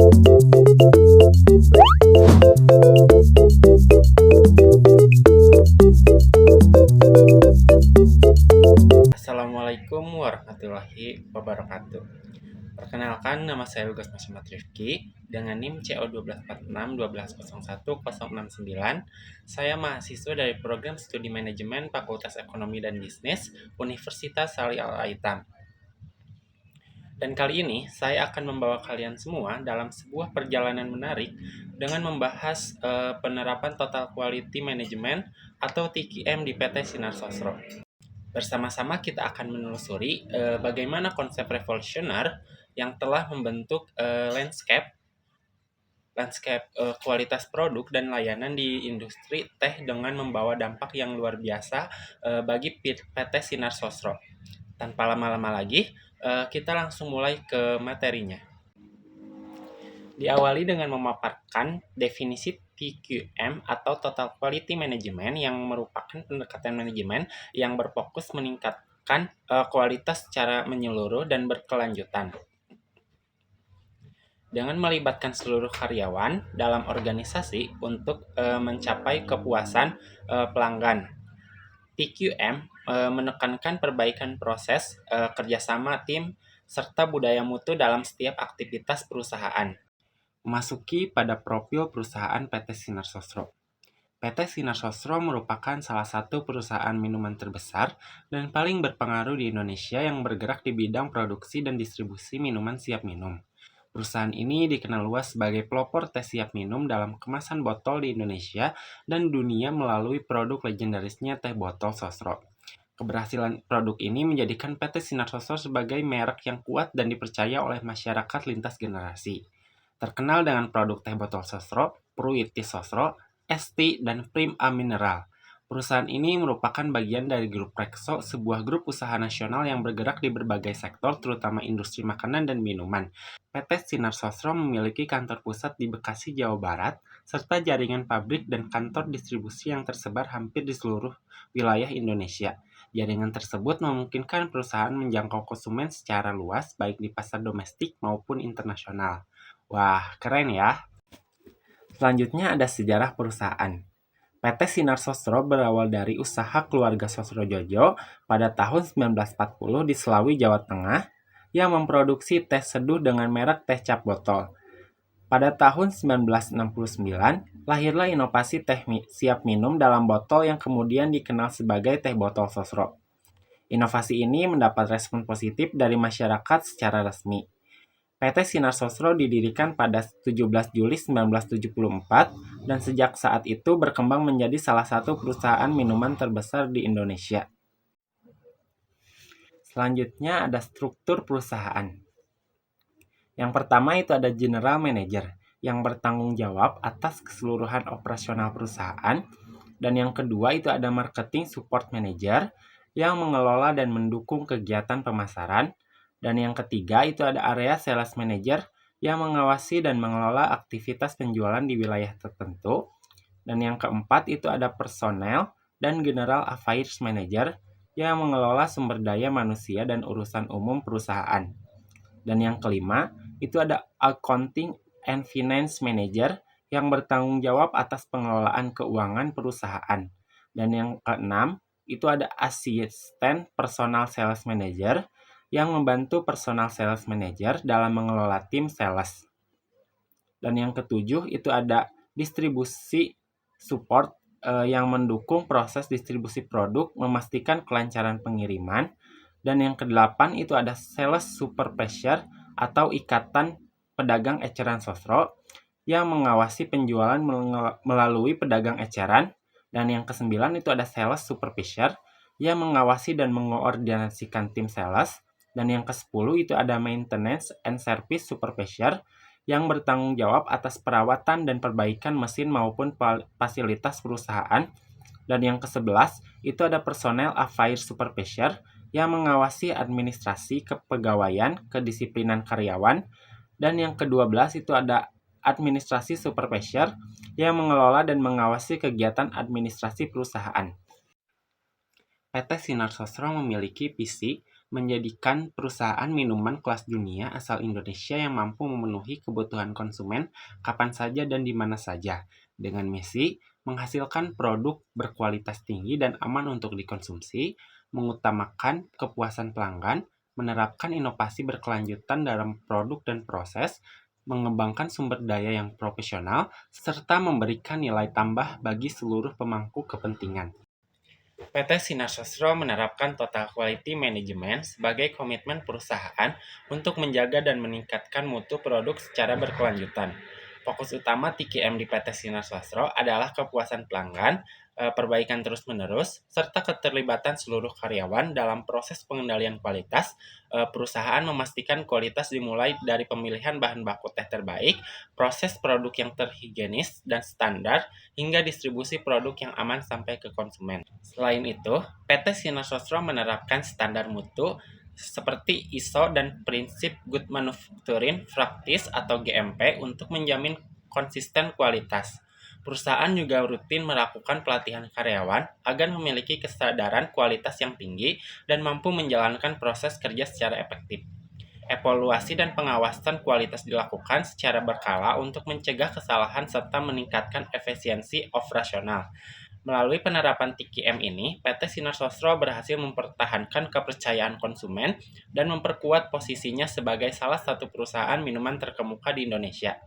Assalamualaikum warahmatullahi wabarakatuh. Perkenalkan, nama saya Lukas Muhammad Rifki dengan NIM CO1246 1201069. Saya mahasiswa dari Program Studi Manajemen Fakultas Ekonomi dan Bisnis Universitas Salih Al-Aitam. Dan kali ini saya akan membawa kalian semua dalam sebuah perjalanan menarik dengan membahas penerapan Total Quality Management atau TQM di PT Sinar Sosro. Bersama-sama kita akan menelusuri bagaimana konsep revolusioner yang telah membentuk landscape kualitas produk dan layanan di industri teh dengan membawa dampak yang luar biasa bagi PT Sinar Sosro. Tanpa lama-lama lagi, kita langsung mulai ke materinya. Diawali dengan memaparkan definisi TQM atau Total Quality Management yang merupakan pendekatan manajemen yang berfokus meningkatkan kualitas secara menyeluruh dan berkelanjutan. Dengan melibatkan seluruh karyawan dalam organisasi untuk mencapai kepuasan pelanggan. TQM menekankan perbaikan proses, kerjasama tim, serta budaya mutu dalam setiap aktivitas perusahaan. Memasuki pada profil perusahaan PT Sinar Sosro. PT Sinar Sosro merupakan salah satu perusahaan minuman terbesar dan paling berpengaruh di Indonesia yang bergerak di bidang produksi dan distribusi minuman siap minum. Perusahaan ini dikenal luas sebagai pelopor teh siap minum dalam kemasan botol di Indonesia dan dunia melalui produk legendarisnya teh botol Sosro. Keberhasilan produk ini menjadikan PT Sinar Sosro sebagai merek yang kuat dan dipercaya oleh masyarakat lintas generasi. Terkenal dengan produk teh botol Sosro, Fruitis Sosro, ST, dan Prim A Mineral. Perusahaan ini merupakan bagian dari grup Rexo, sebuah grup usaha nasional yang bergerak di berbagai sektor, terutama industri makanan dan minuman. PT Sinar Sosro memiliki kantor pusat di Bekasi, Jawa Barat, serta jaringan pabrik dan kantor distribusi yang tersebar hampir di seluruh wilayah Indonesia. Jaringan tersebut memungkinkan perusahaan menjangkau konsumen secara luas, baik di pasar domestik maupun internasional. Wah, keren ya! Selanjutnya ada sejarah perusahaan. PT Sinar Sosro berawal dari usaha keluarga Sosro Jojo pada tahun 1940 di Selawi, Jawa Tengah, yang memproduksi teh seduh dengan merek teh cap botol. Pada tahun 1969, lahirlah inovasi teh siap minum dalam botol yang kemudian dikenal sebagai teh botol Sosro. Inovasi ini mendapat respon positif dari masyarakat secara resmi. PT Sinar Sosro didirikan pada 17 Juli 1974 dan sejak saat itu berkembang menjadi salah satu perusahaan minuman terbesar di Indonesia. Selanjutnya ada struktur perusahaan. Yang pertama itu ada General Manager yang bertanggung jawab atas keseluruhan operasional perusahaan, dan yang kedua itu ada Marketing Support Manager yang mengelola dan mendukung kegiatan pemasaran, dan yang ketiga itu ada Area Sales Manager yang mengawasi dan mengelola aktivitas penjualan di wilayah tertentu, dan yang keempat itu ada Personel dan General Affairs Manager yang mengelola sumber daya manusia dan urusan umum perusahaan. Dan yang kelima, itu ada Accounting and Finance Manager yang bertanggung jawab atas pengelolaan keuangan perusahaan. Dan yang keenam, itu ada Assistant Personal Sales Manager yang membantu Personal Sales Manager dalam mengelola tim sales. Dan yang ketujuh, itu ada Distribusi Support yang mendukung proses distribusi produk, memastikan kelancaran pengiriman. Dan yang kedelapan itu ada Sales Supervisor atau Ikatan Pedagang Eceran Sosro yang mengawasi penjualan melalui pedagang eceran. Dan yang kesembilan itu ada Sales Supervisor yang mengawasi dan mengoordinasikan tim sales. Dan yang ke-10 itu ada Maintenance and Service Supervisor yang bertanggung jawab atas perawatan dan perbaikan mesin maupun fasilitas perusahaan. Dan yang ke-11 itu ada Personnel Affairs Supervisor yang mengawasi administrasi kepegawaian, kedisiplinan karyawan. Dan yang ke-12 itu ada Administrasi Supervisor yang mengelola dan mengawasi kegiatan administrasi perusahaan. PT Sinar Sosro memiliki visi menjadikan perusahaan minuman kelas dunia asal Indonesia yang mampu memenuhi kebutuhan konsumen kapan saja dan di mana saja, dengan misi menghasilkan produk berkualitas tinggi dan aman untuk dikonsumsi, mengutamakan kepuasan pelanggan, menerapkan inovasi berkelanjutan dalam produk dan proses, mengembangkan sumber daya yang profesional, serta memberikan nilai tambah bagi seluruh pemangku kepentingan. PT Sinar Sosro menerapkan Total Quality Management sebagai komitmen perusahaan untuk menjaga dan meningkatkan mutu produk secara berkelanjutan. Fokus utama TQM di PT Sinar Sosro adalah kepuasan pelanggan, perbaikan terus-menerus, serta keterlibatan seluruh karyawan dalam proses pengendalian kualitas. Perusahaan memastikan kualitas dimulai dari pemilihan bahan baku teh terbaik, proses produk yang terhigienis dan standar, hingga distribusi produk yang aman sampai ke konsumen. Selain itu, PT Sinar Sosro menerapkan standar mutu seperti ISO dan prinsip Good Manufacturing Practice atau GMP untuk menjamin konsisten kualitas. Perusahaan juga rutin melakukan pelatihan karyawan agar memiliki kesadaran kualitas yang tinggi dan mampu menjalankan proses kerja secara efektif. Evaluasi dan pengawasan kualitas dilakukan secara berkala untuk mencegah kesalahan serta meningkatkan efisiensi operasional. Melalui penerapan TQM ini, PT Sinar Sosro berhasil mempertahankan kepercayaan konsumen dan memperkuat posisinya sebagai salah satu perusahaan minuman terkemuka di Indonesia.